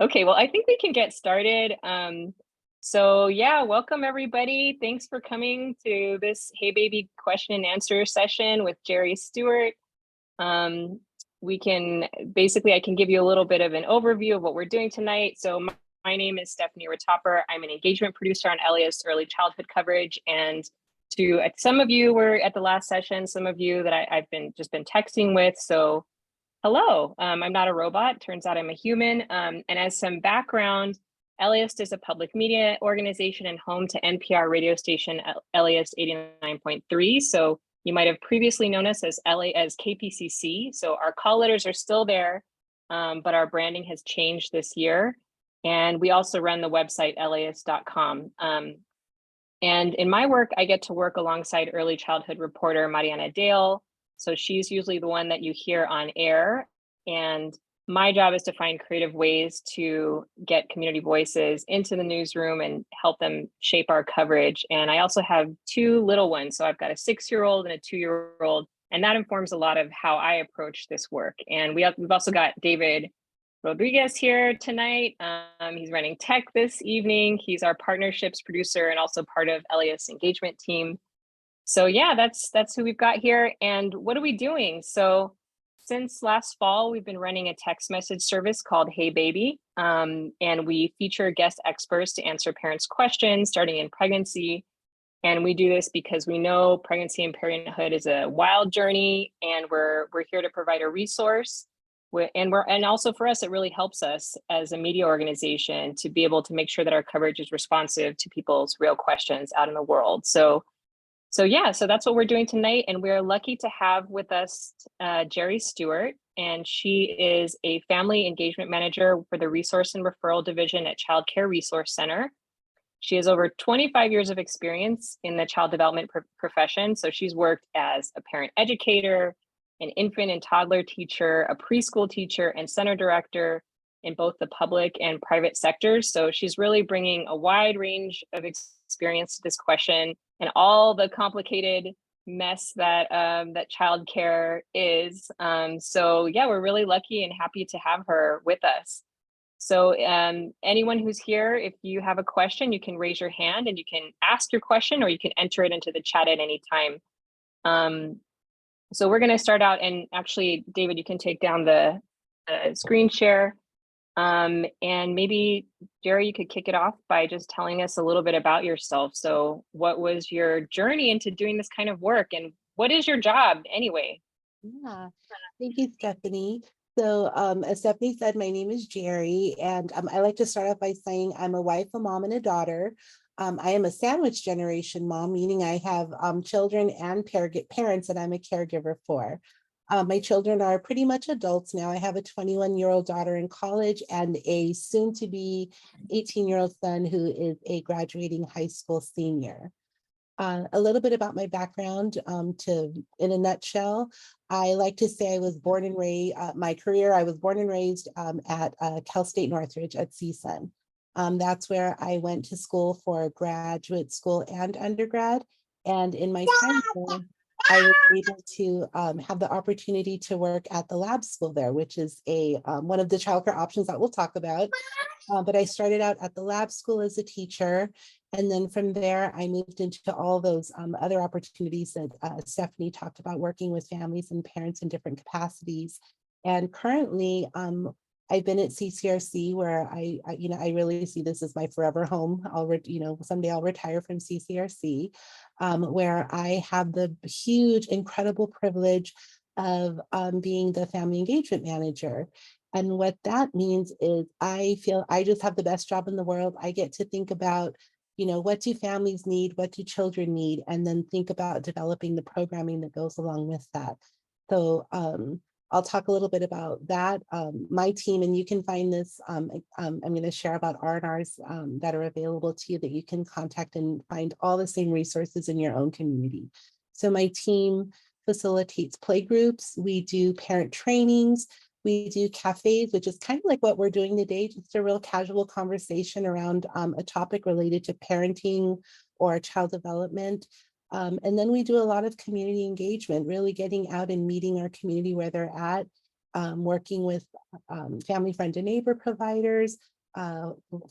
Okay, well, I think we can get started. So yeah, welcome everybody. Thanks for coming to this Hey Baby question and answer session with Jerri Stewart. Um, we can basically, I can give you a little bit of an overview of what we're doing tonight. So my name is Stefanie Ritoper. I'm an engagement producer on LAist early childhood coverage. And to some of you were at the last session, some of you that I've been texting with. So hello, I'm not a robot. Turns out I'm a human. And as some background, LAist is a public media organization and home to NPR radio station LAist 89.3. So you might have previously known us as KPCC. So our call letters are still there, but our branding has changed this year. And we also run the website LAist.com. And in my work, I get to work alongside early childhood reporter Mariana Dale. So she's usually the one that you hear on air. And my job is to find creative ways to get community voices into the newsroom and help them shape our coverage. And I also have two little ones. So I've got a 6-year-old and a 2-year-old, and that informs a lot of how I approach this work. And we've also got David Rodriguez here tonight. He's running tech this evening. He's our partnerships producer and also part of LAist engagement team. So yeah, that's who we've got here. And what are we doing? So since last fall, we've been running a text message service called heybb. And we feature guest experts to answer parents' questions starting in pregnancy. And we do this because we know pregnancy and parenthood is a wild journey, and we're here to provide a resource. And also for us, it really helps us as a media organization to be able to make sure that our coverage is responsive to people's real questions out in the world. So yeah, so that's what we're doing tonight. And we're lucky to have with us Jerri Stewart, and she is a family engagement manager for the Resource and Referral Division at Child Care Resource Center. She has over 25 years of experience in the child development profession. So she's worked as a parent educator, an infant and toddler teacher, a preschool teacher, and center director in both the public and private sectors. So she's really bringing a wide range of experience to this question and all the complicated mess that that childcare is. So yeah, we're really lucky and happy to have her with us. So anyone who's here, if you have a question, you can raise your hand and you can ask your question, or you can enter it into the chat at any time. So we're going to start out, and actually, David, you can take down the screen share. And maybe, Jerri, you could kick it off by just telling us a little bit about yourself. So what was your journey into doing this kind of work, and what is your job anyway? Yeah, thank you, Stefanie. So as Stefanie said, my name is Jerri, and I like to start off by saying I'm a wife, a mom, and a daughter. I am a sandwich generation mom, meaning I have children and parents that I'm a caregiver for. My children are pretty much adults now. I have a 21-year-old daughter in college and a soon-to-be 18-year-old son who is a graduating high school senior. A little bit about my background, in a nutshell, I like to say I was born and raised, I was born and raised at Cal State Northridge at CSUN. That's where I went to school for graduate school and undergrad. And in my time there, I was able to have the opportunity to work at the lab school there, which is one of the childcare options that we'll talk about. But I started out at the lab school as a teacher. And then from there, I moved into all those other opportunities that Stefanie talked about, working with families and parents in different capacities. And currently, I've been at CCRC, where I really see this as my forever home. Someday I'll retire from CCRC, where I have the huge, incredible privilege of being the family engagement manager. And what that means is I feel I just have the best job in the world. I get to think about, what do families need? What do children need? And then think about developing the programming that goes along with that. So I'll talk a little bit about that. My team, and you can find this, I'm going to share about R&Rs that are available to you that you can contact and find all the same resources in your own community. So my team facilitates playgroups. We do parent trainings. We do cafes, which is kind of like what we're doing today, just a real casual conversation around a topic related to parenting or child development. And then we do a lot of community engagement, really getting out and meeting our community where they're at working with family friend and neighbor providers,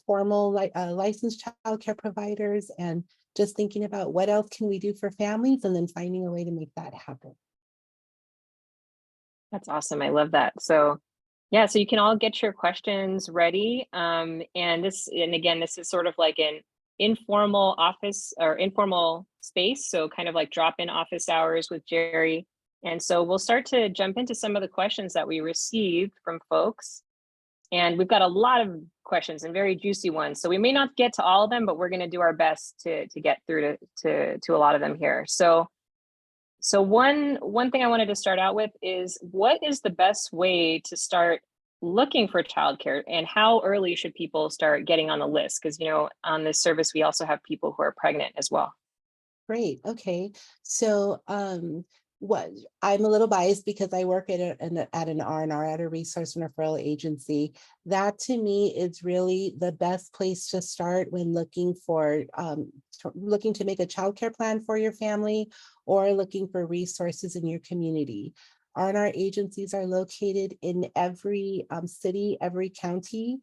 formal licensed childcare providers, and just thinking about what else can we do for families and then finding a way to make that happen. That's awesome. I love that. So yeah, so you can all get your questions ready. And again, this is sort of like an informal office or informal space. So kind of like drop-in office hours with Jerri. And so we'll start to jump into some of the questions that we received from folks. And we've got a lot of questions and very juicy ones. So we may not get to all of them, but we're going to do our best to get through to a lot of them here. So one thing I wanted to start out with is, what is the best way to start looking for childcare, and how early should people start getting on the list? Because, you know, on this service, we also have people who are pregnant as well. Great. Okay. So what I'm a little biased because I work at an R&R, at a resource and referral agency. That to me is really the best place to start when looking to make a childcare plan for your family or looking for resources in your community. R&R agencies are located in every city, every county.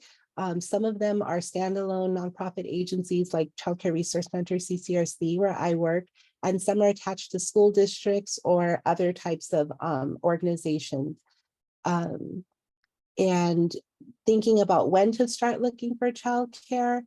Some of them are standalone nonprofit agencies like Child Care Resource Center, CCRC, where I work, and some are attached to school districts or other types of organizations. And thinking about when to start looking for childcare,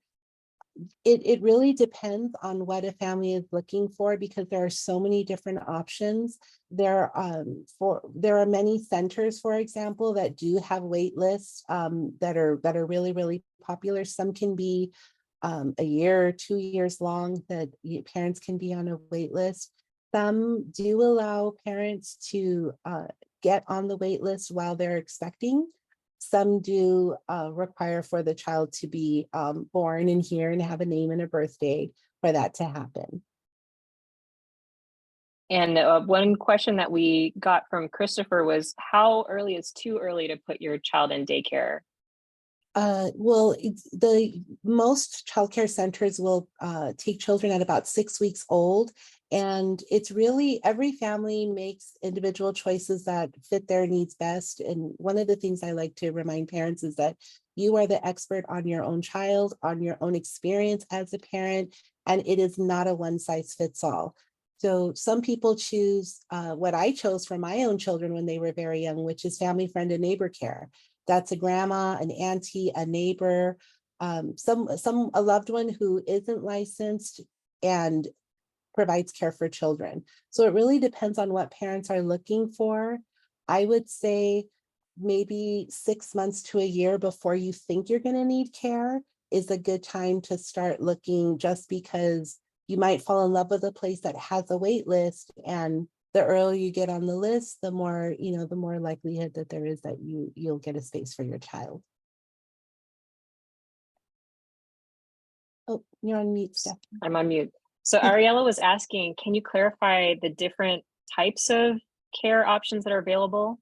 it really depends on what a family is looking for, because there are so many different options. There are many centers, for example, that do have wait lists that are really, really popular. Some can be a year or 2 years long that parents can be on a wait list. Some do allow parents to get on the wait list while they're expecting. Some do require for the child to be born in here and have a name and a birthday for that to happen. And one question that we got from Christopher was, how early is too early to put your child in daycare? Well, the most childcare centers will take children at about 6 weeks old. And it's really, every family makes individual choices that fit their needs best. And one of the things I like to remind parents is that you are the expert on your own child, on your own experience as a parent, and it is not a one size fits all. So some people choose what I chose for my own children when they were very young, which is family friend and neighbor care. That's a grandma, an auntie, a neighbor, a loved one who isn't licensed and provides care for children. So it really depends on what parents are looking for. I would say maybe 6 months to a year before you think you're going to need care is a good time to start looking, just because you might fall in love with a place that has a wait list, and the earlier you get on the list, the more, the more likelihood that there is that you'll get a space for your child. Oh, you're on mute, Steph. I'm on mute. So Ariella was asking, can you clarify the different types of care options that are available?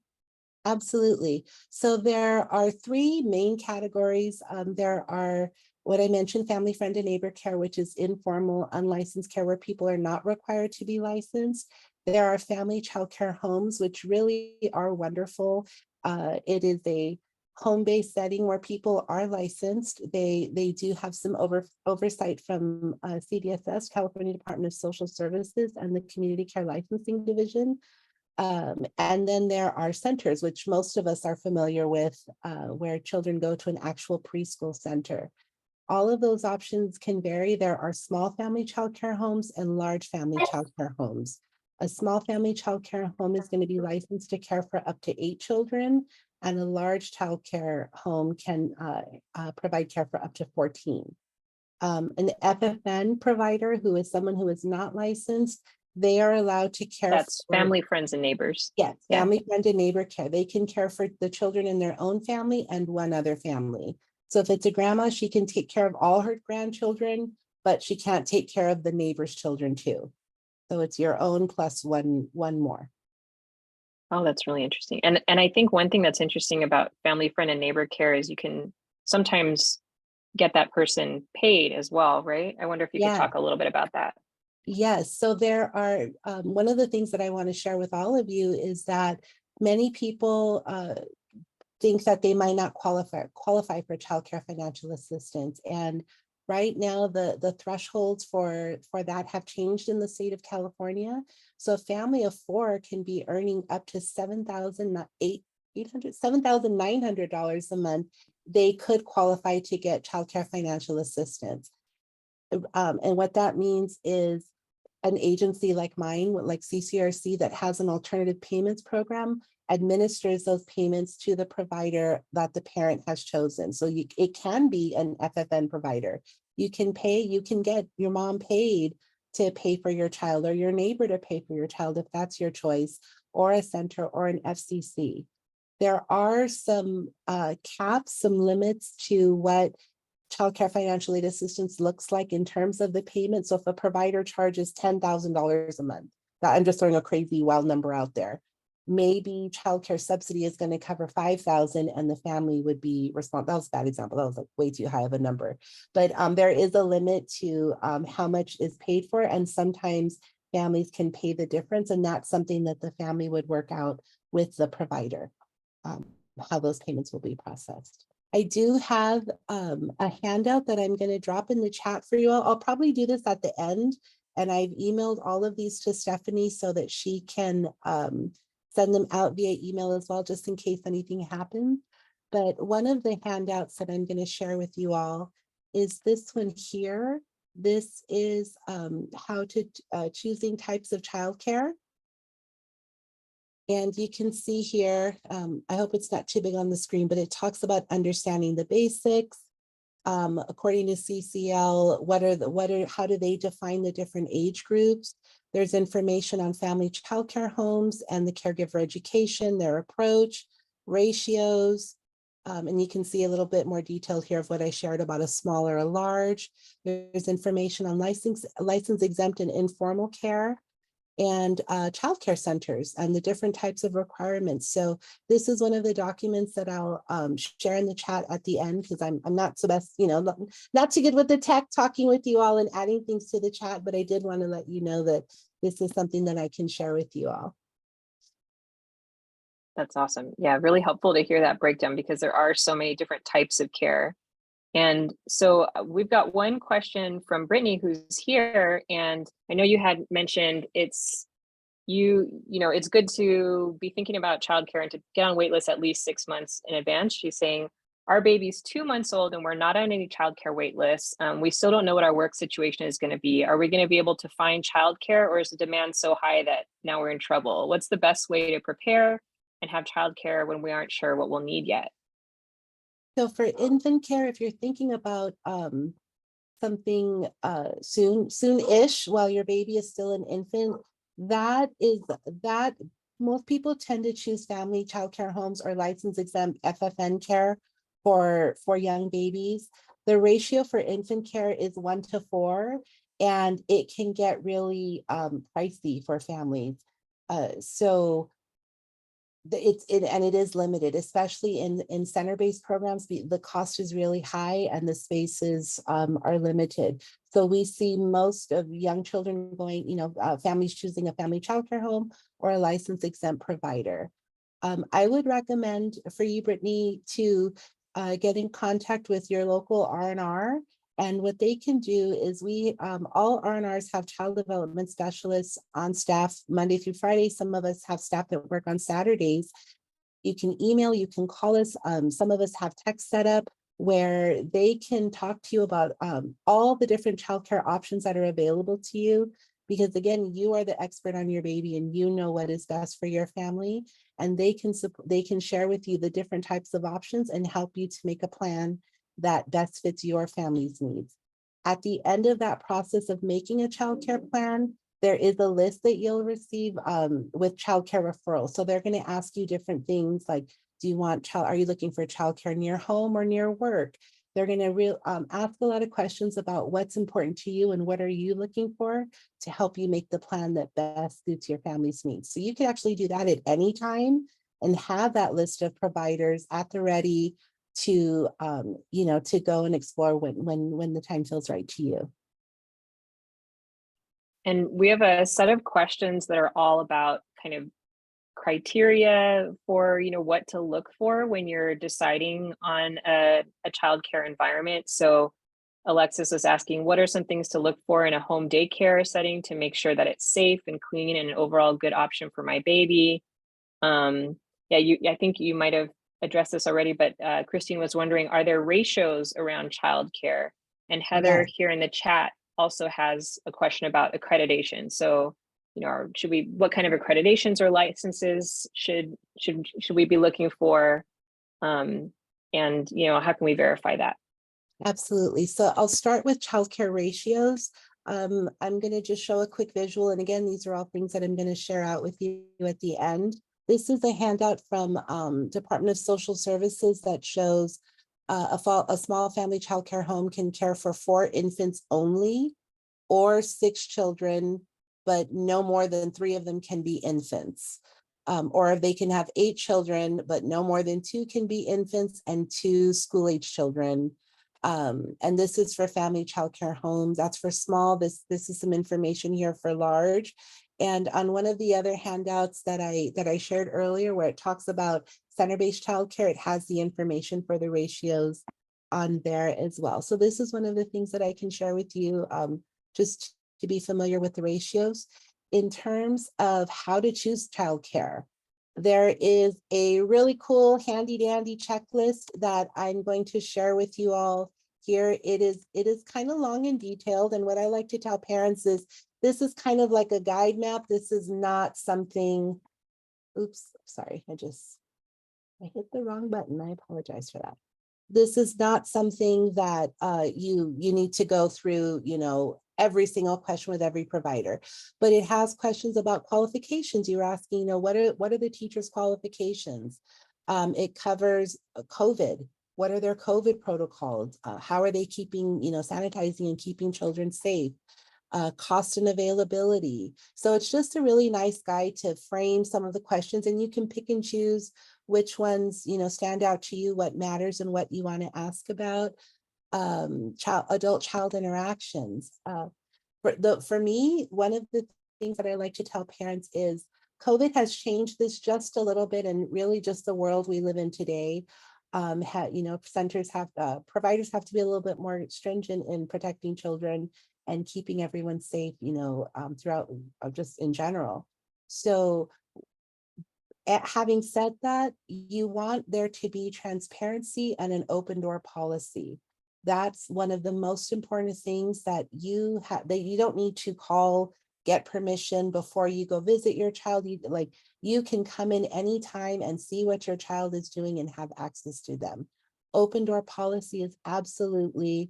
Absolutely. So there are 3 main categories. There are what I mentioned, family friend and neighbor care, which is informal, unlicensed care where people are not required to be licensed. There are family childcare homes, which really are wonderful. It is a home-based setting where people are licensed. They do have some oversight from CDSS, California Department of Social Services, and the Community Care Licensing Division. And then there are centers, which most of us are familiar with, where children go to an actual preschool center. All of those options can vary. There are small family childcare homes and large family childcare homes. A small family childcare home is going to be licensed to care for up to 8 children, and a large childcare home can provide care for up to 14. An FFN provider, who is someone who is not licensed, they are allowed to care. That's family, friends, and neighbors. Yes, family, friend, and neighbor care. They can care for the children in their own family and one other family. So if it's a grandma, she can take care of all her grandchildren, but she can't take care of the neighbor's children too. So it's your own plus one more. Oh, that's really interesting. And I think one thing that's interesting about family, friend, and neighbor care is you can sometimes get that person paid as well, right? I wonder if you could talk a little bit about that. Yes, so there are, one of the things that I want to share with all of you is that many people think that they might not qualify for childcare financial assistance. And right now, the thresholds for that have changed in the state of California. So a family of 4 can be earning up to $7,900 a month. They could qualify to get childcare financial assistance. And what that means is an agency like mine, like CCRC, that has an alternative payments program, administers those payments to the provider that the parent has chosen. So it can be an FFN provider. You can get your mom paid to pay for your child, or your neighbor to pay for your child if that's your choice, or a center or an FCC. There are some caps, some limits to what childcare financial aid assistance looks like in terms of the payment. So if a provider charges $10,000 a month, I'm just throwing a crazy wild number out there, maybe childcare subsidy is going to cover $5,000 and the family would be responsible. That was a bad example. That was like way too high of a number. But there is a limit to how much is paid for, and sometimes families can pay the difference, and that's something that the family would work out with the provider, how those payments will be processed. I do have a handout that I'm going to drop in the chat for you all. I'll probably do this at the end, and I've emailed all of these to Stefanie so that she can send them out via email as well, just in case anything happens. But one of the handouts that I'm going to share with you all is this one here. This is how to choosing types of childcare. And you can see here, I hope it's not too big on the screen, but it talks about understanding the basics. According to CCL, how do they define the different age groups? There's information on family childcare homes and the caregiver education, their approach, ratios. And you can see a little bit more detail here of what I shared about a small or a large. There's information on license exempt and informal care, and childcare centers and the different types of requirements. So this is one of the documents that I'll share in the chat at the end, because I'm not so best, not too good with the tech, talking with you all and adding things to the chat, but I did want to let you know that this is something that I can share with you all. That's awesome. Yeah, really helpful to hear that breakdown, because there are so many different types of care. And so we've got one question from Brittany, who's here, and I know you had mentioned it's good to be thinking about childcare and to get on wait lists at least 6 months in advance. She's saying our baby's 2 months old and we're not on any childcare wait lists. We still don't know what our work situation is going to be. Are we going to be able to find childcare, or is the demand so high that now we're in trouble? What's the best way to prepare and have childcare when we aren't sure what we'll need yet? So for infant care, if you're thinking about something soon-ish while your baby is still an infant, that most people tend to choose family childcare homes or license exempt FFN care for young babies. The ratio for infant care is 1:4, and it can get really pricey for families. So it is limited, especially in center-based programs. The cost is really high and the spaces are limited. So we see most of young children going, families choosing a family childcare home or a license exempt provider. I would recommend for you, Brittany, to get in contact with your local R&R. And what they can do is all R&Rs have child development specialists on staff Monday through Friday. Some of us have staff that work on Saturdays. You can email, you can call us. Some of us have text set up where they can talk to you about all the different childcare options that are available to you. Because again, you are the expert on your baby and you know what is best for your family. And they can share with you the different types of options and help you to make a plan that best fits your family's needs. At the end of that process of making a childcare plan, there is a list that you'll receive with childcare referrals. So they're going to ask you different things like, are you looking for childcare near home or near work? They're going to ask a lot of questions about what's important to you and what are you looking for to help you make the plan that best suits your family's needs. So you can actually do that at any time and have that list of providers at the ready to go and explore when the time feels right to you. And we have a set of questions that are all about kind of criteria for, what to look for when you're deciding on a childcare environment. So Alexis was asking, what are some things to look for in a home daycare setting to make sure that it's safe and clean and an overall good option for my baby? I think you might have addressed this already, but Christine was wondering, are there ratios around childcare? And Heather Yes. here in the chat also has a question about accreditation. So, what kind of accreditations or licenses should we be looking for? And, how can we verify that? Absolutely. So I'll start with childcare ratios. I'm going to just show a quick visual. And again, these are all things that I'm going to share out with you at the end. This is a handout from Department of Social Services that shows a small family childcare home can care for 4 infants only, or 6 children, but no more than 3 of them can be infants. Or they can have 8 children, but no more than 2 can be infants and 2 school-age children. And this is for family childcare homes. That's for small. This is some information here for large. And on one of the other handouts that I shared earlier, where it talks about center-based childcare, it has the information for the ratios on there as well. So this is one of the things that I can share with you, just to be familiar with the ratios. In terms of how to choose childcare, there is a really cool handy dandy checklist that I'm going to share with you all here. It is kind of long and detailed. And what I like to tell parents is this is kind of like a guide map. This is not something, oops, sorry, I hit the wrong button. I apologize for that. This is not something that you need to go through, every single question with every provider, but it has questions about qualifications. You're asking, what are the teachers' qualifications? It covers COVID. What are their COVID protocols? How are they keeping, sanitizing and keeping children safe? Cost and availability. So it's just a really nice guide to frame some of the questions, and you can pick and choose which ones, stand out to you, what matters and what you want to ask about. Adult-child interactions. For me, one of the things that I like to tell parents is COVID has changed this just a little bit, and really just the world we live in today. Providers have to be a little bit more stringent in protecting children and keeping everyone safe, throughout, just in general. So having said that, you want there to be transparency and an open door policy. That's one of the most important things that you don't need to call, get permission before you go visit your child. You can come in anytime and see what your child is doing and have access to them. Open door policy is absolutely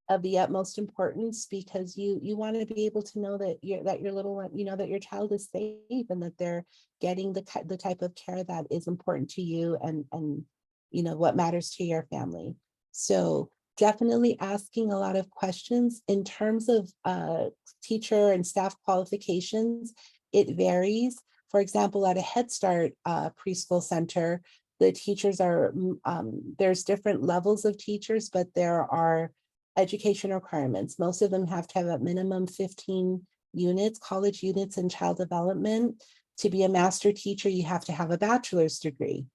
of the utmost importance, because you want to be able to know that your little one, that your child is safe and that they're getting the type of care that is important to you and what matters to your family. So definitely asking a lot of questions in terms of teacher and staff qualifications. It varies. For example, at a Head Start preschool center, the teachers are there's different levels of teachers, but there are education requirements. Most of them have to have a minimum 15 units, college units in child development. To be a master teacher, you have to have a bachelor's degree.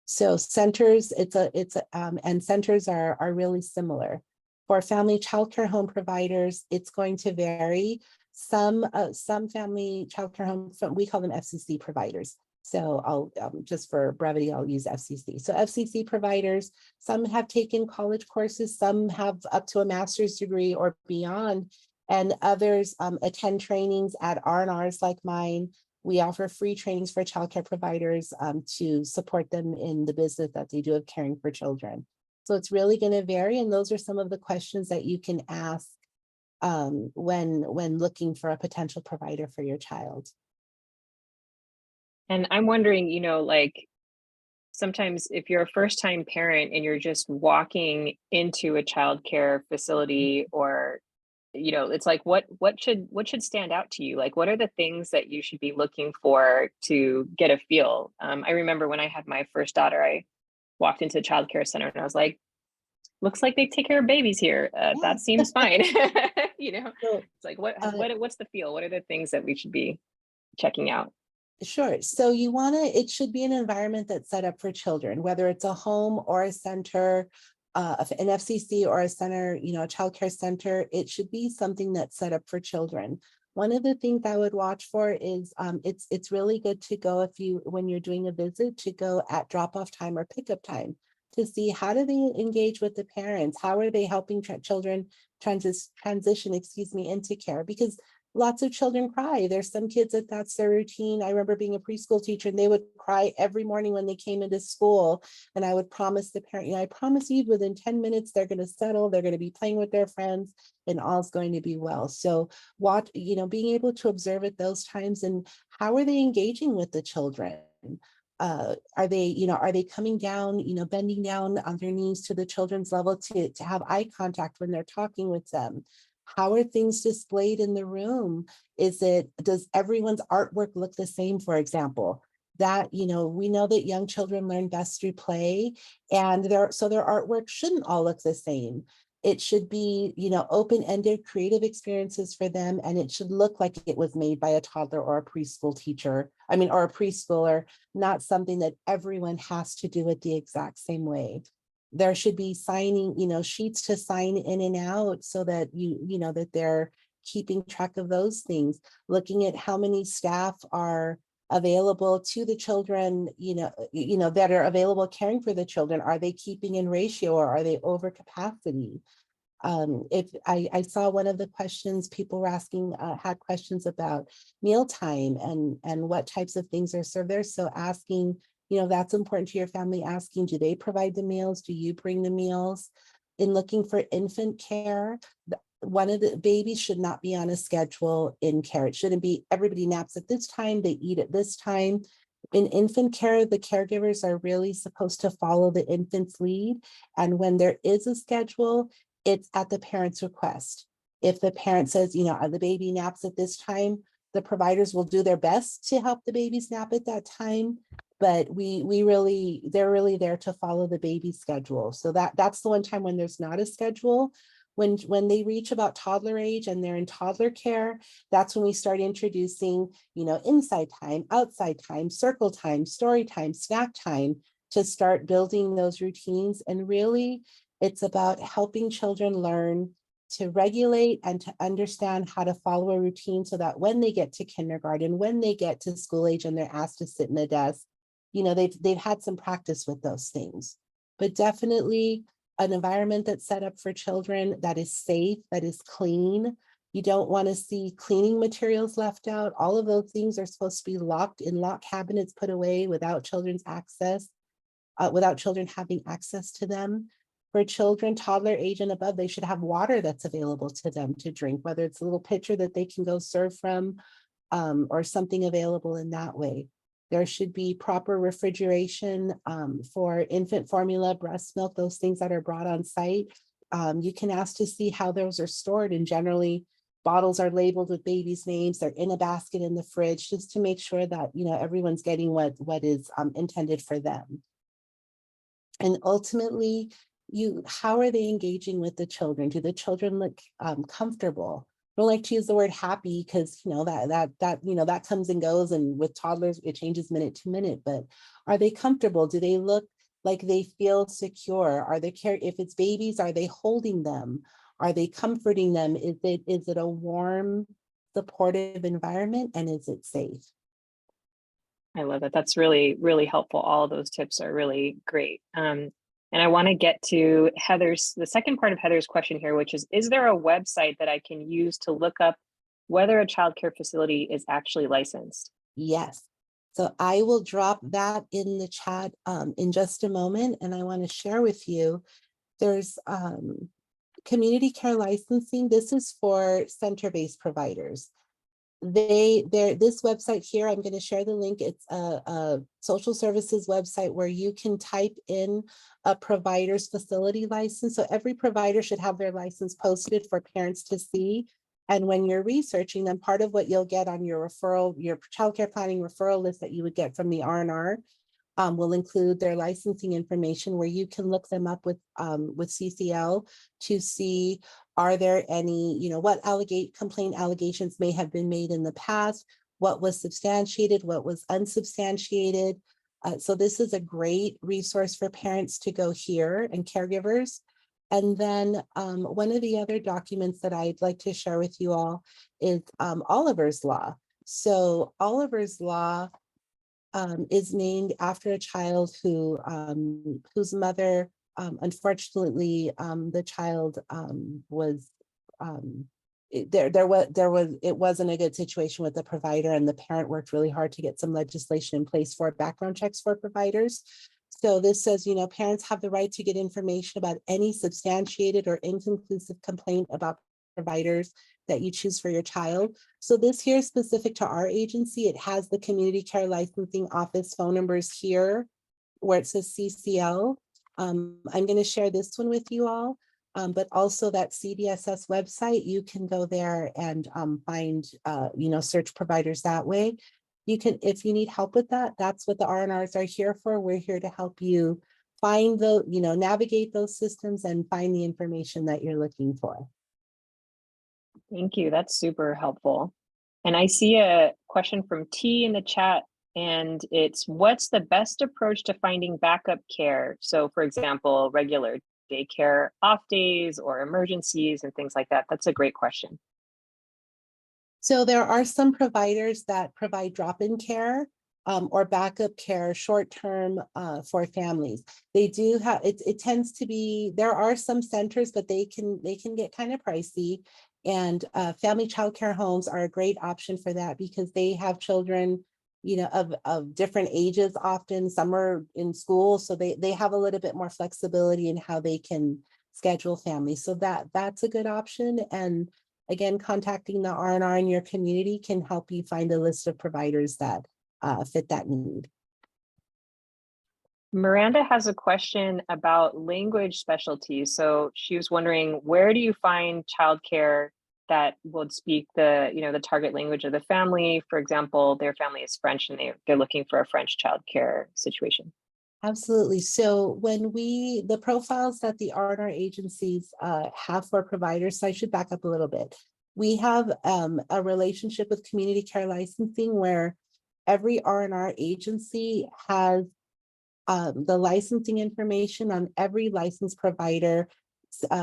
So centers, and centers are really similar. For family childcare home providers, it's going to vary. Some family childcare homes, we call them FCC providers. So I'll just for brevity, I'll use FCC. So FCC providers, some have taken college courses, some have up to a master's degree or beyond, and others attend trainings at R&Rs like mine. We offer free trainings for childcare providers to support them in the business that they do of caring for children. So it's really going to vary, and those are some of the questions that you can ask when looking for a potential provider for your child. And I'm wondering, sometimes if you're a first-time parent and you're just walking into a childcare facility, or it's like, what should stand out to you? Like, what are the things that you should be looking for to get a feel? I remember when I had my first daughter, I walked into a childcare center and I was like, looks like they take care of babies here. That seems fine. So, It's like, what's the feel? What are the things that we should be checking out? Sure. So you want to, it should be an environment that's set up for children, whether it's a home or a center, an FCC or a center, you know, a childcare center. It should be something that's set up for children. One of the things I would watch for is it's really good to go when you're doing a visit to go at drop-off time or pickup time to see how do they engage with the parents, how are they helping children transition, into care, because lots of children cry. There's some kids that's their routine. I remember being a preschool teacher and they would cry every morning when they came into school. And I would promise the parent, you know, I promise you within 10 minutes, they're going to settle, they're going to be playing with their friends and all's going to be well. So being able to observe at those times and how are they engaging with the children? Are they coming down, bending down on their knees to the children's level to have eye contact when they're talking with them? How are things displayed in the room? Does everyone's artwork look the same, for example? That, we know that young children learn best through play, and their artwork shouldn't all look the same. It should be, open-ended creative experiences for them, and it should look like it was made by a toddler or a preschool teacher, or a preschooler, not something that everyone has to do it the exact same way. There should be signing, sheets to sign in and out so that that they're keeping track of those things, looking at how many staff are available to the children, that are available caring for the children. Are they keeping in ratio or are they over capacity? If I saw one of the questions people were asking, had questions about mealtime and what types of things are served there. So asking, that's important to your family, asking, do they provide the meals? Do you bring the meals? In looking for infant care, one of the babies should not be on a schedule in care. It shouldn't be everybody naps at this time, they eat at this time. In infant care, the caregivers are really supposed to follow the infant's lead. And when there is a schedule, it's at the parent's request. If the parent says, the baby naps at this time, the providers will do their best to help the babies nap at that time. But they're really there to follow the baby's schedule. So that's the one time when there's not a schedule. When they reach about toddler age and they're in toddler care, that's when we start introducing, inside time, outside time, circle time, story time, snack time, to start building those routines. And really, it's about helping children learn to regulate and to understand how to follow a routine so that when they get to kindergarten, when they get to school age and they're asked to sit in a desk, they've had some practice with those things. But definitely an environment that's set up for children that is safe, that is clean. You don't want to see cleaning materials left out. All of those things are supposed to be locked in lock cabinets, put away without children's access, without children having access to them. For children, toddler age and above, they should have water that's available to them to drink, whether it's a little pitcher that they can go serve from, or something available in that way. There should be proper refrigeration for infant formula, breast milk, those things that are brought on site. You can ask to see how those are stored, and generally bottles are labeled with babies' names. They're in a basket in the fridge, just to make sure that everyone's getting what is intended for them. And ultimately, how are they engaging with the children? Do the children look comfortable? I don't like to use the word happy because that comes and goes, and with toddlers it changes minute to minute. But are they comfortable? Do they look like they feel secure? If it's babies, are they holding them? Are they comforting them? Is it a warm, supportive environment, and is it safe? I love it. That's really, really helpful. All of those tips are really great. And I want to get to the second part of Heather's question here, which is there a website that I can use to look up whether a childcare facility is actually licensed? Yes. So I will drop that in the chat in just a moment. And I want to share with you, there's community care licensing. This is for center-based providers. This website here, I'm going to share the link. It's a social services website where you can type in a provider's facility license. So every provider should have their license posted for parents to see. And when you're researching them, part of what you'll get on your childcare planning referral list that you would get from the R&R will include their licensing information, where you can look them up with CCL to see, are there any, what complaint allegations may have been made in the past? what was substantiated, what was unsubstantiated. So this is a great resource for parents to go here and caregivers. And then one of the other documents that I'd like to share with you all is Oliver's Law. So Oliver's Law is named after a child whose mother, unfortunately, the child was it wasn't a good situation with the provider, and the parent worked really hard to get some legislation in place for background checks for providers. So this says, parents have the right to get information about any substantiated or inconclusive complaint about providers that you choose for your child. So this here is specific to our agency. It has the community care licensing office phone numbers here where it says CCL. I'm going to share this one with you all, but also that CDSS website, you can go there and find, search providers that way. You can, if you need help with that, that's what the R&Rs are here for. We're here to help you find navigate those systems and find the information that you're looking for. Thank you. That's super helpful. And I see a question from T in the chat, and it's, what's the best approach to finding backup care? So for example, regular daycare off days or emergencies and things like that. That's a great question. So there are some providers that provide drop-in care or backup care short-term for families. They do have, it tends to be, there are some centers, but they can get kind of pricey. And family childcare homes are a great option for that because they have children, of different ages often. Some are in school, so they have a little bit more flexibility in how they can schedule families. So that's a good option. And again, contacting the R&R in your community can help you find a list of providers that fit that need. Miranda has a question about language specialties. So she was wondering, where do you find childcare that would speak the target language of the family? For example, their family is French and they're looking for a French childcare situation. Absolutely. So when the profiles that the R&R agencies have for providers, so I should back up a little bit. We have a relationship with community care licensing where every R&R agency has the licensing information on every licensed provider.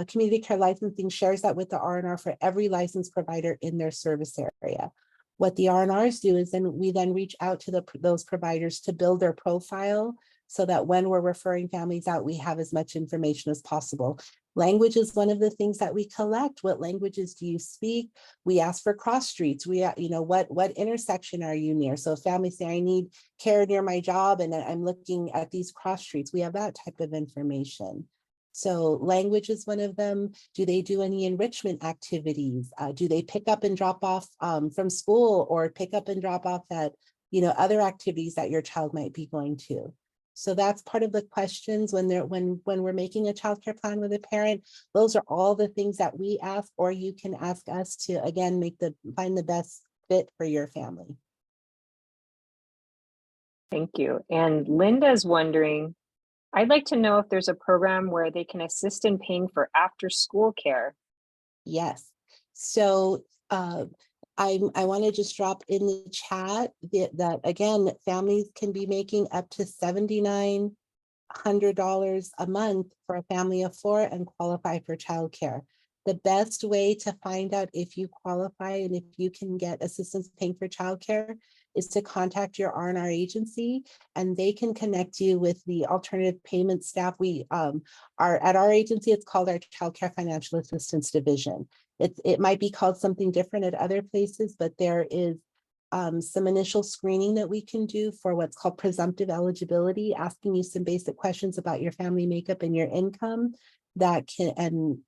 Community care licensing shares that with the R&R for every licensed provider in their service area. What the R&Rs do is we then reach out to those providers to build their profile so that when we're referring families out, we have as much information as possible. Language is one of the things that we collect. What languages do you speak? We ask for cross streets. What intersection are you near? So if families say, I need care near my job and I'm looking at these cross streets, we have that type of information. So language is one of them. Do they do any enrichment activities? Do they pick up and drop off from school or pick up and drop off at, other activities that your child might be going to? So that's part of the questions when we're making a childcare plan with a parent. Those are all the things that we ask, or you can ask us to, again, find the best fit for your family. Thank you. And Linda's wondering, I'd like to know if there's a program where they can assist in paying for after school care. Yes. So I want to just drop in the chat that again, families can be making up to $7,900 a month for a family of 4 and qualify for childcare. The best way to find out if you qualify and if you can get assistance paying for childcare is to contact your R&R agency, and they can connect you with the alternative payment staff. We are at our agency, it's called our Childcare Financial Assistance Division. It might be called something different at other places, but there is some initial screening that we can do for what's called presumptive eligibility, asking you some basic questions about your family makeup and your income that can,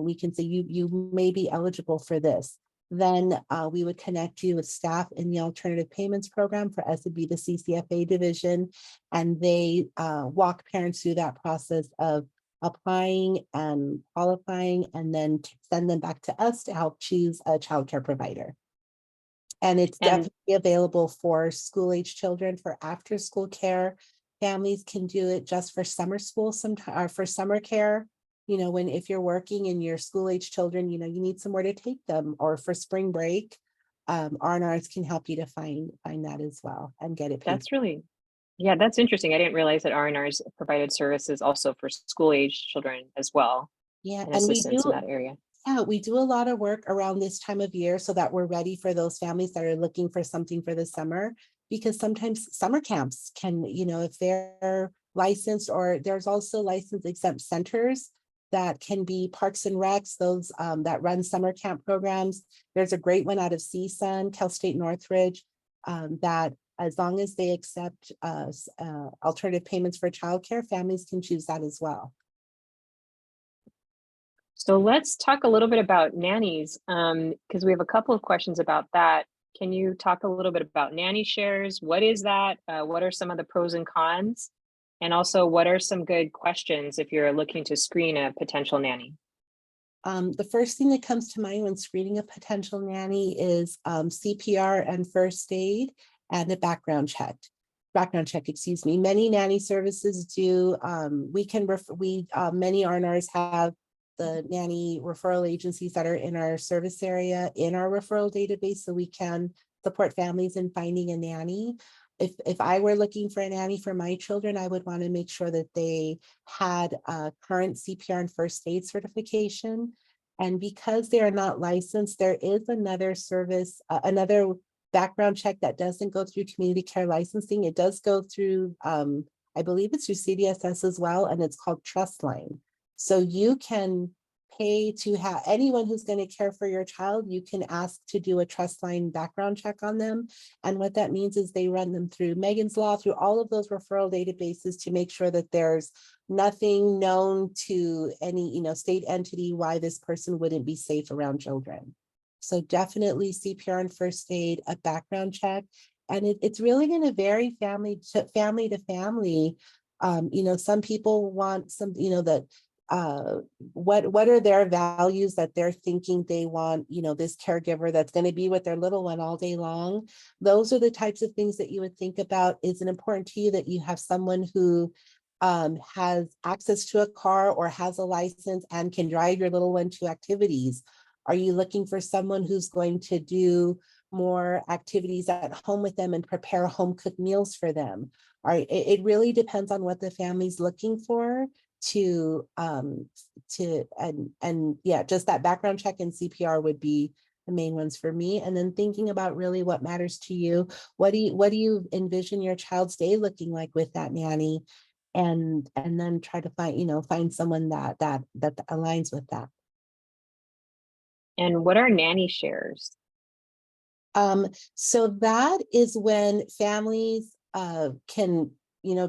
we can say you may be eligible for this. Then we would connect you with staff in the alternative payments program. For us, it'd be the CCFA division, and they walk parents through that process of applying and qualifying, and then send them back to us to help choose a childcare provider. And it's definitely available for school-age children. For after-school care, families can do it just for summer school, or for summer care. If you're working and your school-age children, you need somewhere to take them, or for spring break. R&Rs can help you to find that as well and get it paid. That's really, yeah, that's interesting. I didn't realize that R&Rs provided services also for school-age children as well, Yeah, and and we assistance in do. that area. Yeah, we do a lot of work around this time of year so that we're ready for those families that are looking for something for the summer. Because sometimes summer camps can, if they're licensed, or there's also license exempt centers that can be parks and recs, those that run summer camp programs. There's a great one out of CSUN, Cal State Northridge, that as long as they accept alternative payments for childcare, families can choose that as well. So let's talk a little bit about nannies, because we have a couple of questions about that. Can you talk a little bit about nanny shares? What is that? What are some of the pros and cons? And also, what are some good questions if you're looking to screen a potential nanny? The first thing that comes to mind when screening a potential nanny is CPR and first aid and a background check. Excuse me. Many nanny services do. Many R&Rs have the nanny referral agencies that are in our service area in our referral database, so we can support families in finding a nanny. If I were looking for a nanny for my children, I would want to make sure that they had a current CPR and first aid certification. And because they are not licensed, there is another service, another background check that doesn't go through community care licensing. It does go through, I believe it's through CDSS as well, and it's called Trustline. So you can pay to have anyone who's going to care for your child, you can ask to do a Trustline background check on them. And what that means is they run them through Megan's Law, through all of those referral databases to make sure that there's nothing known to any, state entity why this person wouldn't be safe around children. So definitely CPR and first aid, a background check. And it's really going to vary family to family. Some people want some, that what are their values that they're thinking they want, this caregiver that's going to be with their little one all day long. Those are the types of things that you would think about. Is it important to you that you have someone who has access to a car or has a license and can drive your little one to activities? Are you looking for someone who's going to do more activities at home with them and prepare home cooked meals for them? It really depends on what the family's looking for and yeah, just that background check and CPR would be the main ones for me. And then thinking about really what matters to you. What do you envision your child's day looking like with that nanny? And then try to find someone that aligns with that. And what are nanny shares? So that is when families can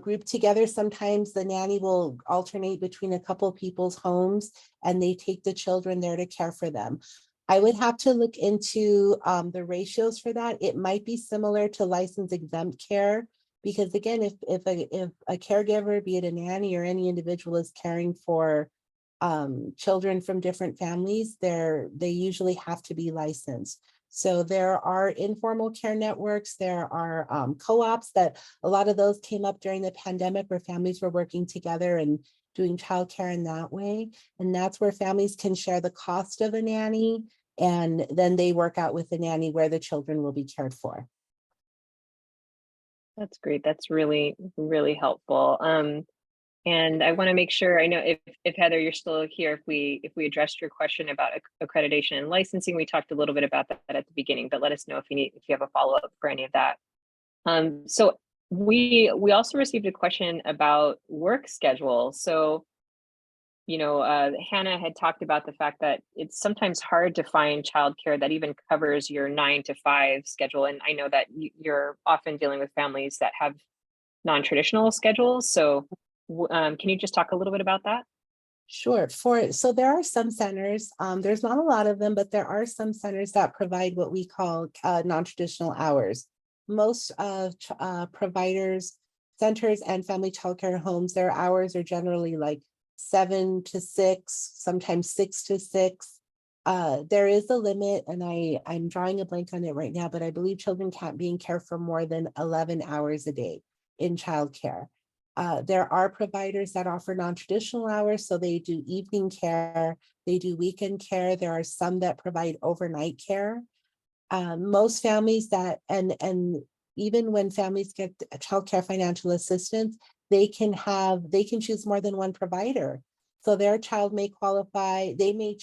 group together. Sometimes the nanny will alternate between a couple of people's homes and they take the children there to care for them. I would have to look into the ratios for that. It might be similar to license exempt care, because again, if a caregiver, be it a nanny or any individual, is caring for children from different families, they usually have to be licensed. So there are informal care networks, there are co-ops that a lot of those came up during the pandemic where families were working together and doing childcare in that way. And that's where families can share the cost of a nanny, and then they work out with the nanny where the children will be cared for. That's great. That's really, really helpful. And I want to make sure, I know if Heather, you're still here, if we addressed your question about accreditation and licensing, we talked a little bit about that at the beginning, but let us know if you have a follow-up for any of that. So we also received a question about work schedule. So, Hannah had talked about the fact that it's sometimes hard to find childcare that even covers your 9 to 5 schedule. And I know that you're often dealing with families that have non-traditional schedules. So can you just talk a little bit about that? Sure. So there are some centers, there's not a lot of them, but there are some centers that provide what we call non-traditional hours. Most providers, centers and family childcare homes, their hours are generally like 7 to 6, sometimes 6 to 6. There is a limit, and I'm drawing a blank on it right now, but I believe children can't be in care for more than 11 hours a day in childcare. There are providers that offer non-traditional hours, so they do evening care, they do weekend care. There are some that provide overnight care. Most families that, and even when families get childcare financial assistance, they can choose more than one provider. So their child may qualify, they may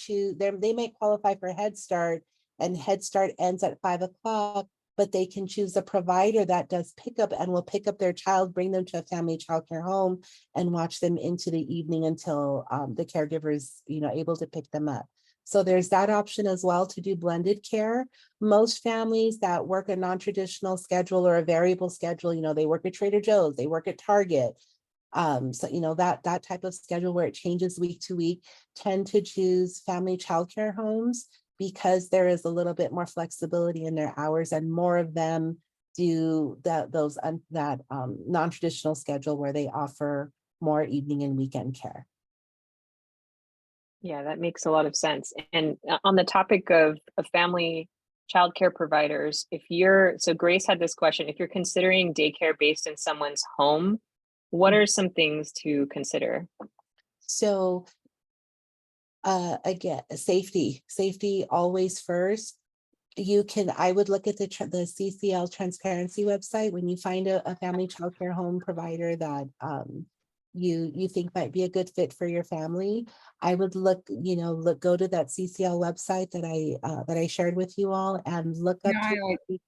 qualify for Head Start, and Head Start ends at 5 o'clock, but they can choose a provider that does pickup and will pick up their child, bring them to a family childcare home, and watch them into the evening until the caregiver is, able to pick them up. So there's that option as well to do blended care. Most families that work a non-traditional schedule or a variable schedule, they work at Trader Joe's, they work at Target. So, that type of schedule where it changes week to week tend to choose family childcare homes because there is a little bit more flexibility in their hours, and more of them do that non-traditional schedule where they offer more evening and weekend care. Yeah, that makes a lot of sense. And on the topic of family childcare providers, so Grace had this question, if you're considering daycare based in someone's home, what are some things to consider? So again, safety always first. I would look at the CCL transparency website when you find a family childcare home provider that you think might be a good fit for your family. I would go to that CCL website that I shared with you all, and look up to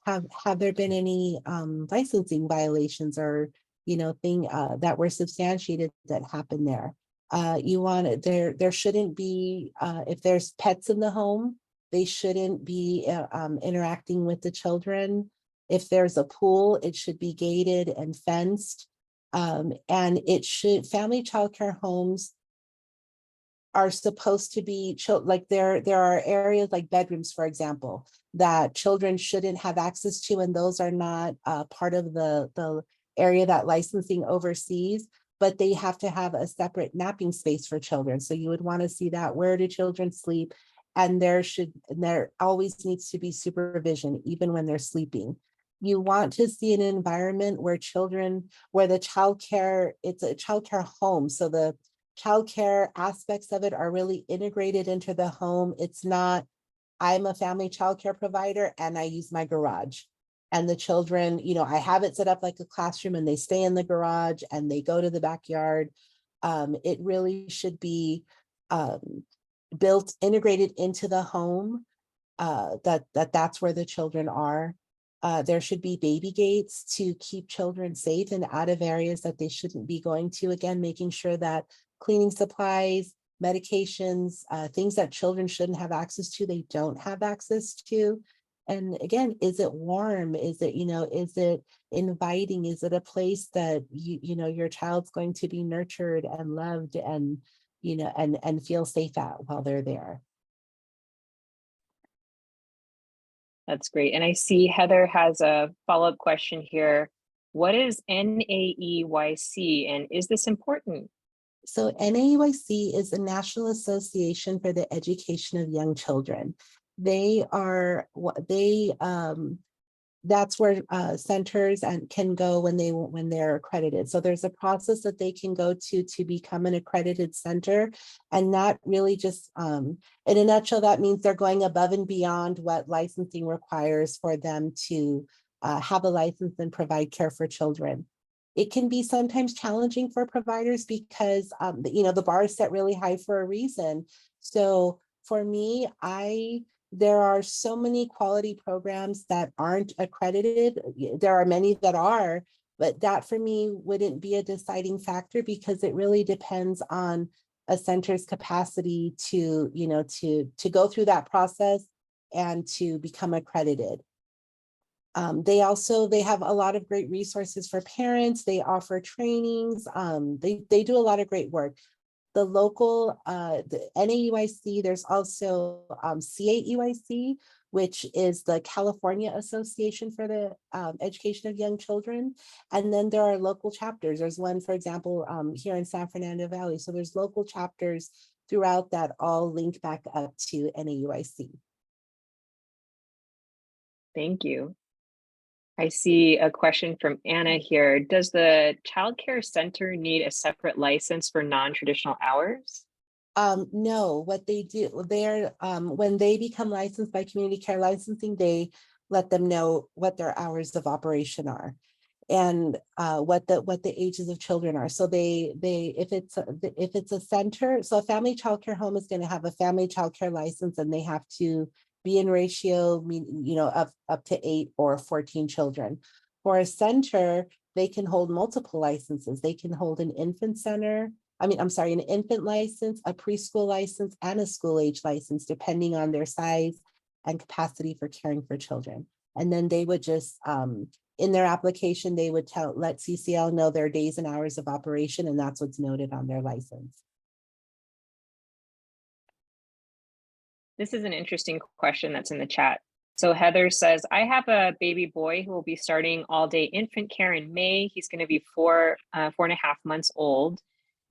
have there been any licensing violations or thing that were substantiated that happened there. There shouldn't be, if there's pets in the home, they shouldn't be interacting with the children. If there's a pool, it should be gated and fenced. And family childcare homes are supposed to be like there are areas like bedrooms, for example, that children shouldn't have access to, and those are not part of the area that licensing oversees, but they have to have a separate napping space for children. So you would want to see that, where do children sleep? And there always needs to be supervision, even when they're sleeping. You want to see an environment where it's a childcare home. So the childcare aspects of it are really integrated into the home. It's not, I'm a family childcare provider and I use my garage. And the children, I have it set up like a classroom and they stay in the garage and they go to the backyard. It really should be integrated into the home, that's where the children are. There should be baby gates to keep children safe and out of areas that they shouldn't be going to. Again, making sure that cleaning supplies, medications, things that children shouldn't have access to, they don't have access to. And again, is it warm? Is it inviting? Is it a place that your child's going to be nurtured and loved and and feel safe at while they're there? That's great. And I see Heather has a follow-up question here. What is NAEYC and is this important? So NAEYC is the National Association for the Education of Young Children. That's where centers can go when they're accredited. So there's a process that they can go to become an accredited center, and that really just, in a nutshell, that means they're going above and beyond what licensing requires for them to have a license and provide care for children. It can be sometimes challenging for providers because the bar is set really high for a reason. So for me, there are so many quality programs that aren't accredited. There are many that are, but that for me wouldn't be a deciding factor because it really depends on a center's capacity to go through that process and to become accredited. They have a lot of great resources for parents. They offer trainings. They do a lot of great work. The local, the NAEYC, there's also CAEYC, which is the California Association for the Education of Young Children. And then there are local chapters. There's one, for example, here in San Fernando Valley. So there's local chapters throughout that all link back up to NAEYC. Thank you. I see a question from Anna here. Does the childcare center need a separate license for non-traditional hours? No, what they do, when they become licensed by community care licensing, they let them know what their hours of operation are and what the ages of children are. So if it's a center, so a family childcare home is going to have a family childcare license, and they have to be in ratio, of up to 8 or 14 children. For a center, they can hold multiple licenses. They can hold an infant center. An infant license, a preschool license, and a school age license, depending on their size and capacity for caring for children. And then they would just, in their application, they would let CCL know their days and hours of operation, and that's what's noted on their license. This is an interesting question that's in the chat. So Heather says, I have a baby boy who will be starting all day infant care in May. He's going to be 4.5 months old.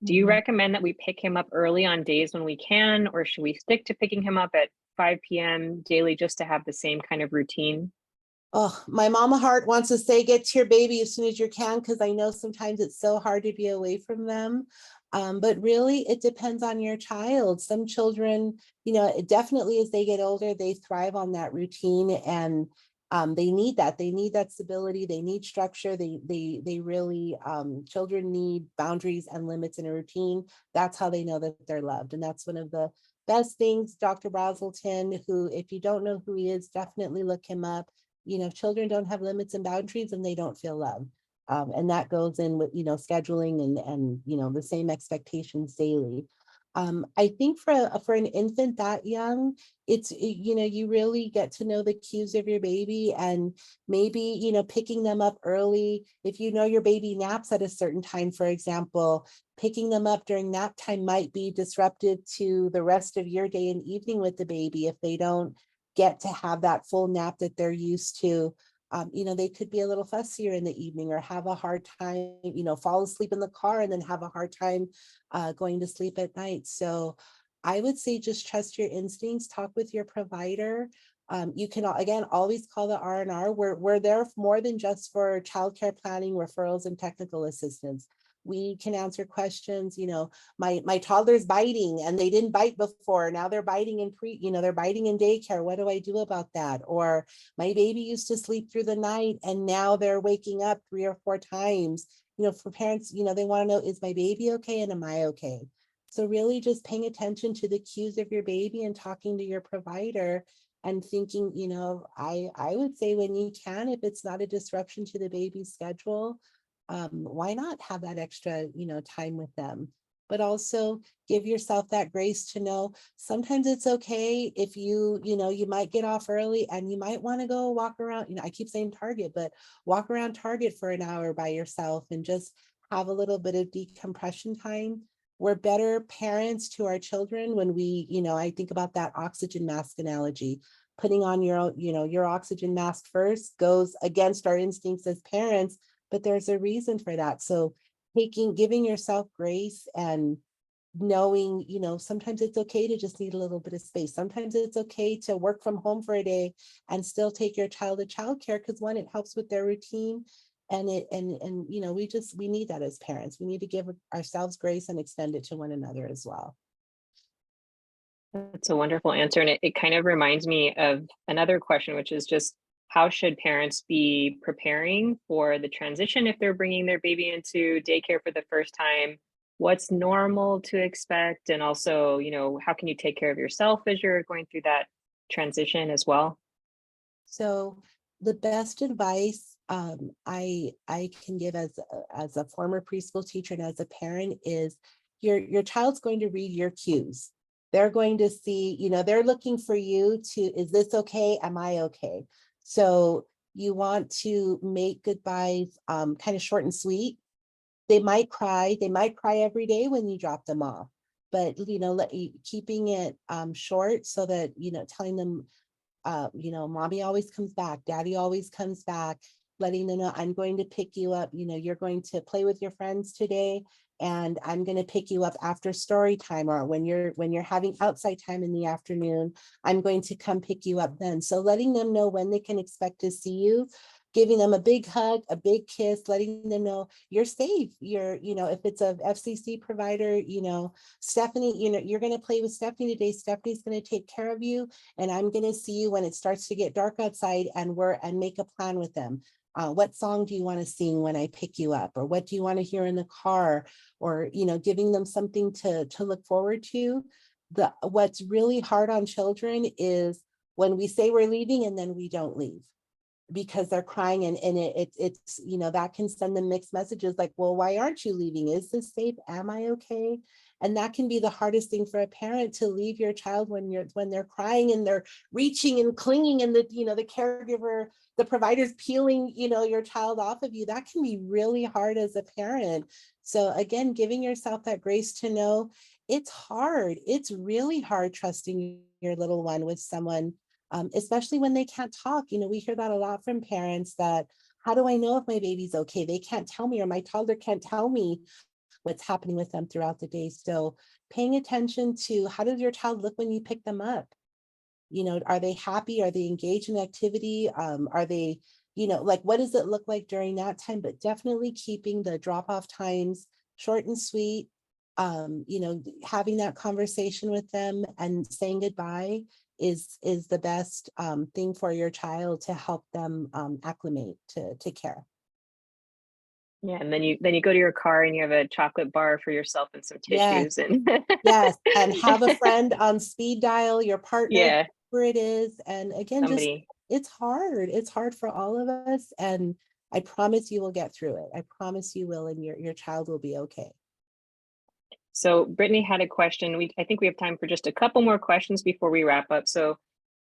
Do you recommend that we pick him up early on days when we can, or should we stick to picking him up at 5 p.m. daily just to have the same kind of routine? Oh, my mama heart wants to say get to your baby as soon as you can, because I know sometimes it's so hard to be away from them. But really, it depends on your child. Some children, definitely as they get older, they thrive on that routine, and they need that. They need that stability. They need structure. They really, children need boundaries and limits in a routine. That's how they know that they're loved. And that's one of the best things, Dr. Brazelton, who, if you don't know who he is, definitely look him up. Children don't have limits and boundaries, and they don't feel loved. And that goes in with, scheduling and the same expectations daily. I think for an infant that young, you really get to know the cues of your baby, and maybe, picking them up early. If your baby naps at a certain time, for example, picking them up during nap time might be disruptive to the rest of your day and evening with the baby if they don't get to have that full nap that they're used to. They could be a little fussier in the evening, or have a hard time, fall asleep in the car and then have a hard time going to sleep at night. So I would say just trust your instincts, talk with your provider. You can, again, always call the R&R. We're there more than just for childcare planning, referrals, and technical assistance. We can answer questions. My toddler's biting and they didn't bite before. Now they're biting in they're biting in daycare. What do I do about that? Or my baby used to sleep through the night and now they're waking up 3 or 4 times. For parents, they want to know, is my baby okay and am I okay? So really just paying attention to the cues of your baby and talking to your provider and thinking, I would say when you can, if it's not a disruption to the baby's schedule, why not have that extra, time with them? But also give yourself that grace to know sometimes it's okay if you might get off early and you might want to go walk around. I keep saying Target, but walk around Target for an hour by yourself and just have a little bit of decompression time. We're better parents to our children when we, I think about that oxygen mask analogy. Putting on your oxygen mask first goes against our instincts as parents, but there's a reason for that. So giving yourself grace and knowing, sometimes it's okay to just need a little bit of space. Sometimes it's okay to work from home for a day and still take your child to childcare, because one, it helps with their routine. And we need that as parents. We need to give ourselves grace and extend it to one another as well. That's a wonderful answer. And it kind of reminds me of another question, which is just, how should parents be preparing for the transition if they're bringing their baby into daycare for the first time? What's normal to expect? And also, how can you take care of yourself as you're going through that transition as well? So the best advice I can give as a former preschool teacher and as a parent is your child's going to read your cues. They're going to see, they're looking for you to, is this okay? Am I okay? So you want to make goodbyes kind of short and sweet. They might cry every day when you drop them off, but keeping it short, so that telling them mommy always comes back, daddy always comes back, letting them know, I'm going to pick you up, you're going to play with your friends today, and I'm going to pick you up after story time, or when you're having outside time in the afternoon, I'm going to come pick you up then. So letting them know when they can expect to see you. giving them a big hug, a big kiss, letting them know you're safe. You're, if it's a FCC provider, Stefanie, you're going to play with Stefanie today. Stephanie's going to take care of you. And I'm going to see you when it starts to get dark outside, and make a plan with them. What song do you want to sing when I pick you up? Or what do you want to hear in the car? Or, giving them something to look forward to. What's really hard on children is when we say we're leaving and then we don't leave, because they're crying, and it's that can send them mixed messages like, well, why aren't you leaving? Is this safe? Am I okay? And that can be the hardest thing for a parent, to leave your child when they're crying and they're reaching and clinging, and the caregiver, the provider's peeling your child off of you. That can be really hard as a parent. So again, giving yourself that grace to know it's hard. It's really hard trusting your little one with someone, especially when they can't talk. We hear that a lot from parents, that how do I know if my baby's okay? They can't tell me, or my toddler can't tell me what's happening with them throughout the day. So paying attention to, how does your child look when you pick them up? Are they happy? Are they engaged in activity? Are they, like, what does it look like during that time? But definitely keeping the drop-off times short and sweet. Having that conversation with them and saying goodbye is the best thing for your child, to help them acclimate to care. Yeah, and then you go to your car and you have a chocolate bar for yourself and some Yes, tissues and yes, and have a friend on speed dial, your partner, yeah, where it is. And again, just, somebody. it's hard. It's hard for all of us. And I promise you will get through it. I promise you will, and your child will be okay. So Brittany had a question. I think we have time for just a couple more questions before we wrap up. So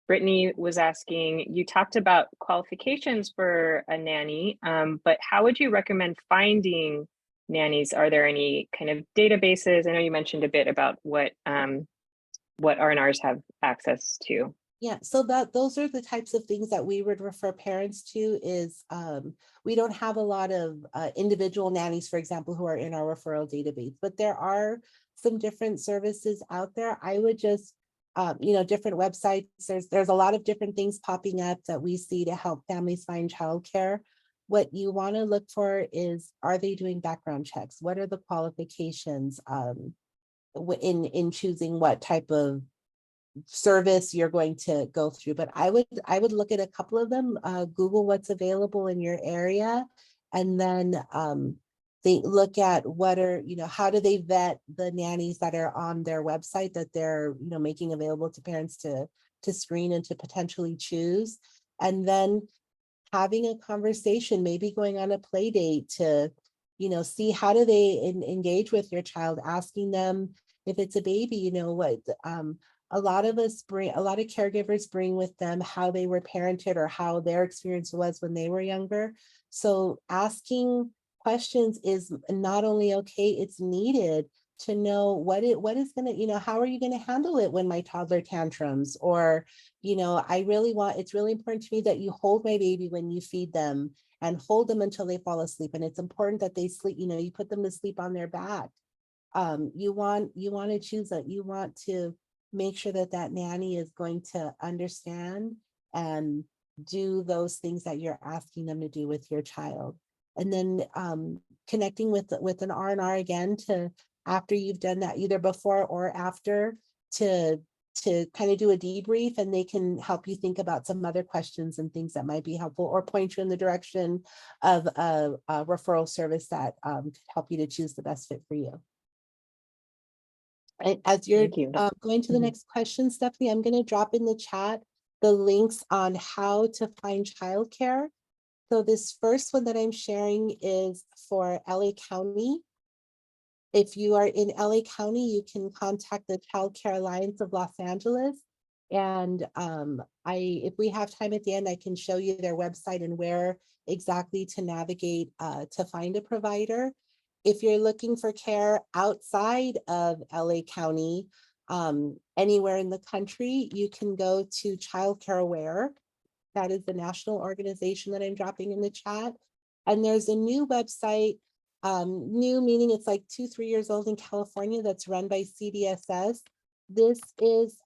Brittany was asking, you talked about qualifications for a nanny, but how would you recommend finding nannies? Are there any kind of databases? I know you mentioned a bit about what R&Rs have access to. Yeah, so those are the types of things that we would refer parents to. Is we don't have a lot of individual nannies, for example, who are in our referral database, but there are some different services out there. I would just, different websites. There's a lot of different things popping up that we see to help families find childcare. What you want to look for is, are they doing background checks? What are the qualifications in choosing what type of service you're going to go through? But I would look at a couple of them, Google what's available in your area, and then they look at what are, how do they vet the nannies that are on their website that they're making available to parents to screen and to potentially choose. And then having a conversation, maybe going on a play date to see how do they engage with your child, asking them if it's a baby, what a lot of caregivers bring with them how they were parented or how their experience was when they were younger. So asking questions is not only okay, it's needed to know what is going to, how are you going to handle it when my toddler tantrums? Or, it's really important to me that you hold my baby when you feed them, and hold them until they fall asleep. And it's important that they sleep, you put them to sleep on their back. You want to choose that. You want to make sure that nanny is going to understand and do those things that you're asking them to do with your child. And then connecting with an R&R again, to, after you've done that, either before or after, to kind of do a debrief, and they can help you think about some other questions and things that might be helpful, or point you in the direction of a referral service that could help you to choose the best fit for you. As you're Thank you. going to the next question, Stefanie, I'm going to drop in the chat the links on how to find childcare. So this first one that I'm sharing is for LA County. If you are in LA County, you can contact the Child Care Alliance of Los Angeles. And if we have time at the end, I can show you their website and where exactly to navigate to find a provider. If you're looking for care outside of LA County, anywhere in the country, you can go to Child Care Aware. That is the national organization that I'm dropping in the chat. And there's a new website, new meaning it's like 2-3 years old, in California, that's run by CDSS. This is,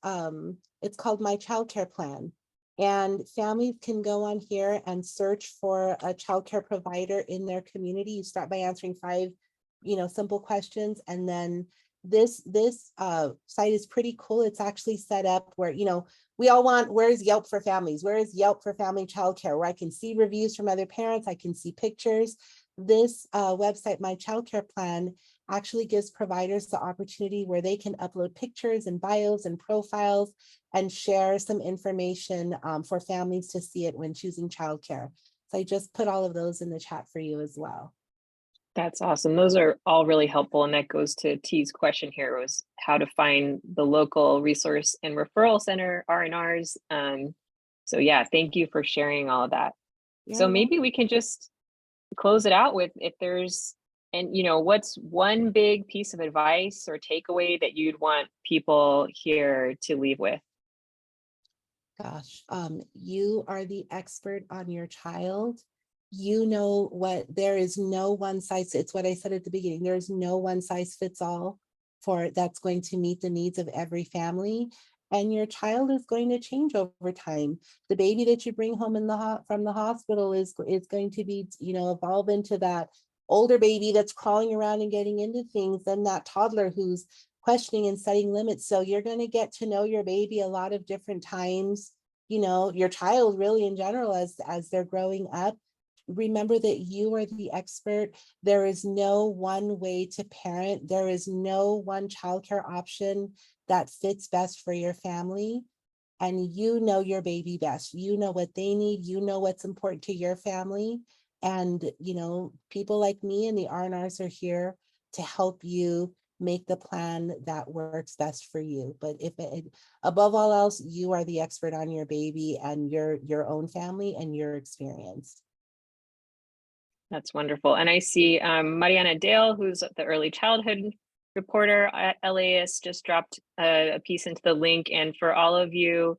it's called My Child Care Plan. And families can go on here and search for a childcare provider in their community. You start by answering 5, simple questions. And then this site is pretty cool. It's actually set up where, we all want, where's Yelp for families? Where is Yelp for family childcare? Where I can see reviews from other parents, I can see pictures. This website, My Childcare Plan, actually gives providers the opportunity where they can upload pictures and bios and profiles and share some information for families to see it when choosing childcare. So I just put all of those in the chat for you as well. That's awesome. Those are all really helpful. And that goes to T's question here, was how to find the local resource and referral center R&Rs. So yeah, thank you for sharing all of that. So maybe we can just close it out with, if there's, and what's one big piece of advice or takeaway that you'd want people here to leave with? Gosh, you are the expert on your child. You know what, there is no one size, it's what I said at the beginning, there's no one size fits all for that's going to meet the needs of every family. And your child is going to change over time. The baby that you bring home from the hospital is going to be, evolve into that older baby that's crawling around and getting into things, then that toddler who's questioning and setting limits. So you're going to get to know your baby a lot of different times, your child really in general as they're growing up. Remember that you are the expert. There is no one way to parent. There is no one childcare option that fits best for your family. And you know your baby best. You know what they need. You know what's important to your family. And, people like me and the R&Rs are here to help you make the plan that works best for you. But above all else, you are the expert on your baby and your own family and your experience. That's wonderful. And I see Mariana Dale, who's the early childhood reporter at LAist, just dropped a piece into the link. And for all of you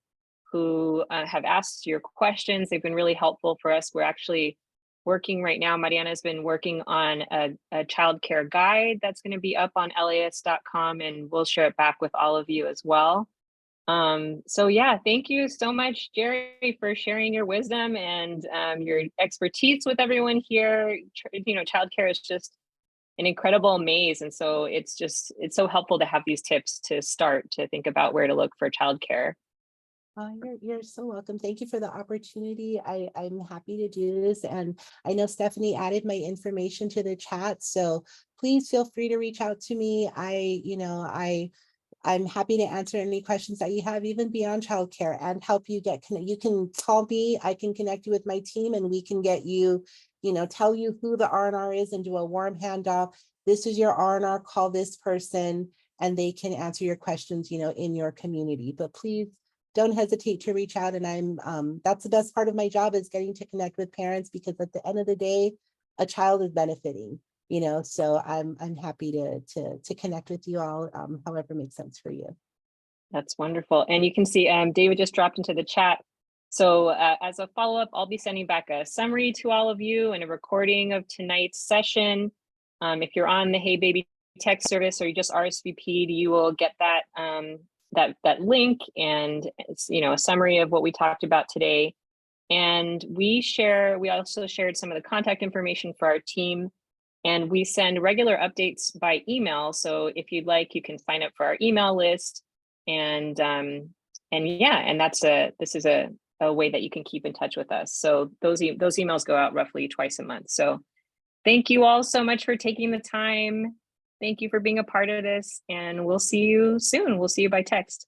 who have asked your questions, they've been really helpful for us. We're actually working right now. Mariana's been working on a childcare guide that's going to be up on LAist.com, and we'll share it back with all of you as well. So yeah, thank you so much, Jerri, for sharing your wisdom and your expertise with everyone here. Childcare is just an incredible maze. And so it's so helpful to have these tips to start to think about where to look for childcare. You're so welcome. Thank you for the opportunity. I'm happy to do this. And I know Stefanie added my information to the chat, so please feel free to reach out to me. I'm happy to answer any questions that you have, even beyond childcare, and help you get connected. You can call me, I can connect you with my team, and we can get you, tell you who the R&R is and do a warm handoff. This is your R&R, call this person, and they can answer your questions, in your community. But please don't hesitate to reach out. And that's the best part of my job, is getting to connect with parents, because at the end of the day, a child is benefiting. So I'm happy to connect with you all, however makes sense for you. That's wonderful. And you can see David just dropped into the chat. So as a follow-up, I'll be sending back a summary to all of you and a recording of tonight's session. If you're on the Hey Baby text service, or you just RSVP'd, you will get that that link, and it's a summary of what we talked about today. And we also shared some of the contact information for our team. And we send regular updates by email. So if you'd like, you can sign up for our email list. And yeah, and this is a way that you can keep in touch with us. So those emails go out roughly twice a month. So thank you all so much for taking the time. Thank you for being a part of this, and we'll see you soon. We'll see you by text.